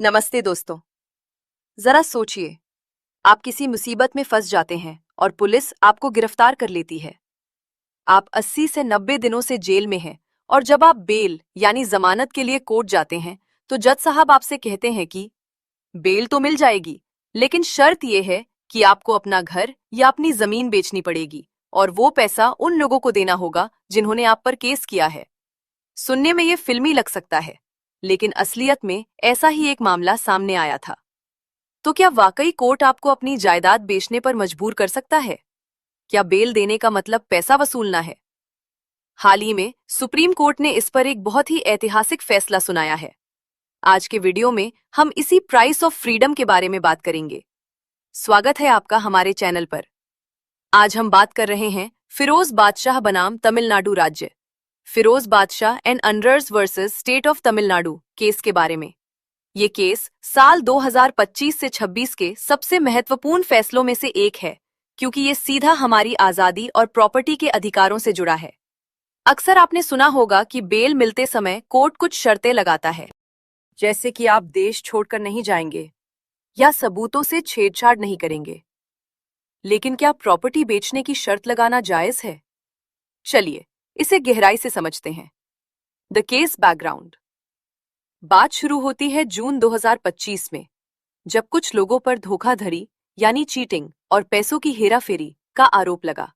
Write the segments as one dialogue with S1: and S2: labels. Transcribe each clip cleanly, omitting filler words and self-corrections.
S1: नमस्ते दोस्तों। जरा सोचिए, आप किसी मुसीबत में फंस जाते हैं और पुलिस आपको गिरफ्तार कर लेती है। आप 80 से 90 दिनों से जेल में हैं और जब आप बेल यानी जमानत के लिए कोर्ट जाते हैं तो जज साहब आपसे कहते हैं कि बेल तो मिल जाएगी, लेकिन शर्त यह है कि आपको अपना घर या अपनी जमीन बेचनी पड़ेगी और वो पैसा उन लोगों को देना होगा जिन्होंने आप पर केस किया है। सुनने में ये फिल्मी लग सकता है, लेकिन असलियत में ऐसा ही एक मामला सामने आया था। तो क्या वाकई कोर्ट आपको अपनी जायदाद बेचने पर मजबूर कर सकता है? क्या बेल देने का मतलब पैसा वसूलना है? हाल ही में सुप्रीम कोर्ट ने इस पर एक बहुत ही ऐतिहासिक फैसला सुनाया है। आज के वीडियो में हम इसी प्राइस ऑफ फ्रीडम के बारे में बात करेंगे। स्वागत है आपका हमारे चैनल पर। आज हम बात कर रहे हैं फिरोज बादशाह बनाम तमिलनाडु राज्य, Firoz Badshah and anrs versus state of Tamil Nadu case के बारे में। ये केस साल 2025 से 26 के सबसे महत्वपूर्ण फैसलों में से एक है, क्योंकि ये सीधा हमारी आजादी और प्रॉपर्टी के अधिकारों से जुड़ा है। अक्सर आपने सुना होगा कि बेल मिलते समय कोर्ट कुछ शर्तें लगाता है, जैसे कि आप देश छोड़कर नहीं जाएंगे या सबूतों से छेड़छाड़ नहीं करेंगे। लेकिन क्या प्रॉपर्टी बेचने की शर्त लगाना जायज है? चलिए इसे गहराई से समझते हैं। The case background. बात शुरू होती है जून 2025 में, जब कुछ लोगों पर धोखाधड़ी यानी चीटिंग और पैसों की हेराफेरी का आरोप लगा।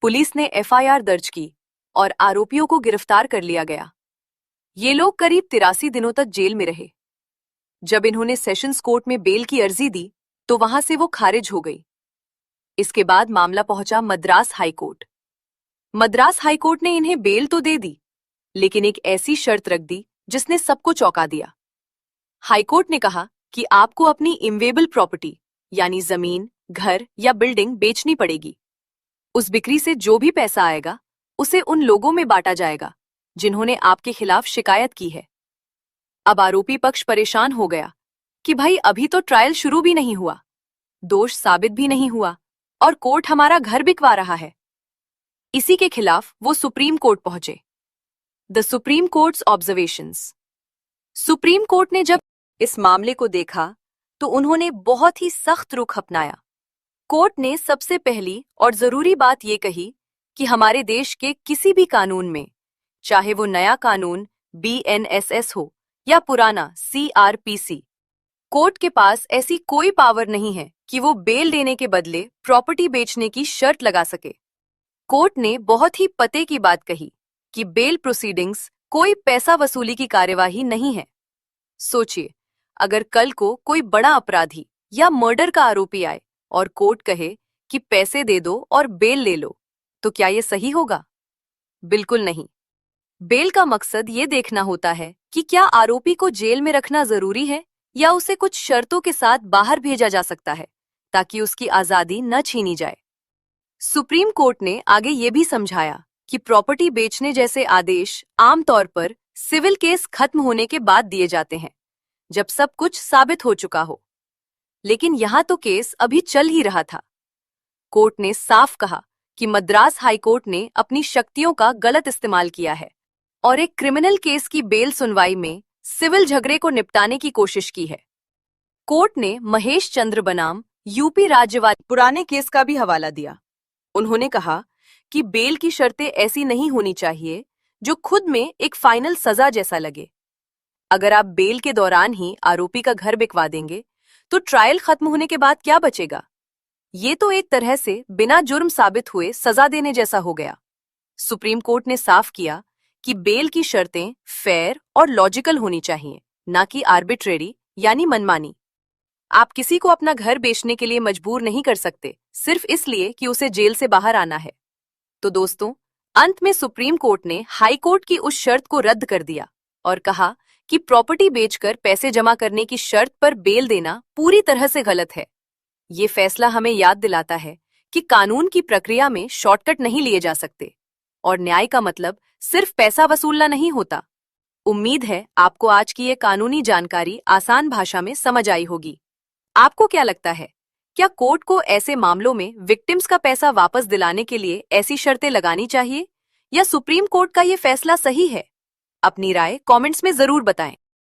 S1: पुलिस ने एफआईआर दर्ज की और आरोपियों को गिरफ्तार कर लिया गया। ये लोग करीब 83 दिनों तक जेल में रहे। जब इन्होंने सेशंस कोर्ट में बेल की अर्जी दी तो वहां से वो खारिज हो गई। इसके बाद मामला पहुंचा Madras high court. Madras high court ने इन्हें बेल तो दे दी, लेकिन एक ऐसी शर्त रख दी जिसने सबको चौंका दिया। हाईकोर्ट ने कहा कि आपको अपनी इमवेबल प्रॉपर्टी यानी जमीन, घर या बिल्डिंग बेचनी पड़ेगी। उस बिक्री से जो भी पैसा आएगा उसे उन लोगों में बांटा जाएगा जिन्होंने आपके खिलाफ शिकायत की है। अब आरोपी पक्ष परेशान हो गया कि भाई अभी तो ट्रायल शुरू भी नहीं हुआ, दोष साबित भी नहीं हुआ और कोर्ट हमारा घर बिकवा रहा है। इसी के खिलाफ वो सुप्रीम कोर्ट पहुंचे। The supreme courts observations. Supreme court ने जब इस मामले को देखा तो उन्होंने बहुत ही सख्त रुख अपनाया। कोर्ट ने सबसे पहली और जरूरी बात यह कही कि हमारे देश के किसी भी कानून में, चाहे वो नया कानून BNSS हो या पुराना CRPC, कोर्ट के पास ऐसी कोई पावर नहीं है कि वो बेल देने के बदले प्रॉपर्टी बेचने की शर्त लगा सके। कोर्ट ने बहुत ही पते की बात कही कि बेल प्रोसीडिंग्स कोई पैसा वसूली की कार्यवाही नहीं है। सोचिए, अगर कल को कोई बड़ा अपराधी या मर्डर का आरोपी आए और कोर्ट कहे कि पैसे दे दो और बेल ले लो, तो क्या ये सही होगा? बिल्कुल नहीं। बेल का मकसद ये देखना होता है कि क्या आरोपी को जेल में रखना जरूरी है या उसे कुछ शर्तों के साथ बाहर भेजा जा सकता है ताकि उसकी आजादी न छीनी जाए। सुप्रीम कोर्ट ने आगे ये भी समझाया कि प्रॉपर्टी बेचने जैसे आदेश आमतौर पर सिविल केस खत्म होने के बाद दिए जाते हैं, जब सब कुछ साबित हो चुका हो। लेकिन यहां तो केस अभी चल ही रहा था। कोर्ट ने साफ कहा कि मद्रास हाई कोर्ट ने अपनी शक्तियों का गलत इस्तेमाल किया है और एक क्रिमिनल केस की बेल सुनवाई में सिविल झगड़े को निपटाने की कोशिश की है। कोर्ट ने महेश चंद्र बनाम यूपी राज्यवादी पुराने केस का भी हवाला दिया। उन्होंने कहा कि बेल की शर्तें ऐसी नहीं होनी चाहिए जो खुद में एक फाइनल सजा जैसा लगे। अगर आप बेल के दौरान ही आरोपी का घर बिकवा देंगे तो ट्रायल खत्म होने के बाद क्या बचेगा? ये तो एक तरह से बिना जुर्म साबित हुए सजा देने जैसा हो गया। सुप्रीम कोर्ट ने साफ किया कि बेल की शर्तें फेयर और लॉजिकल होनी चाहिए, ना कि आर्बिट्रेरी यानी मनमानी। आप किसी को अपना घर बेचने के लिए मजबूर नहीं कर सकते सिर्फ इसलिए कि उसे जेल से बाहर आना है। तो दोस्तों, अंत में सुप्रीम कोर्ट ने हाई कोर्ट की उस शर्त को रद्द कर दिया और कहा कि प्रॉपर्टी बेचकर पैसे जमा करने की शर्त पर बेल देना पूरी तरह से गलत है। ये फैसला हमें याद दिलाता है कि कानून की प्रक्रिया में शॉर्टकट नहीं लिए जा सकते और न्याय का मतलब सिर्फ पैसा वसूलना नहीं होता। उम्मीद है आपको आज की ये कानूनी जानकारी आसान भाषा में समझ आई होगी। आपको क्या लगता है, क्या कोर्ट को ऐसे मामलों में विक्टिम्स का पैसा वापस दिलाने के लिए ऐसी शर्तें लगानी चाहिए या सुप्रीम कोर्ट का ये फैसला सही है? अपनी राय कमेंट्स में जरूर बताएं।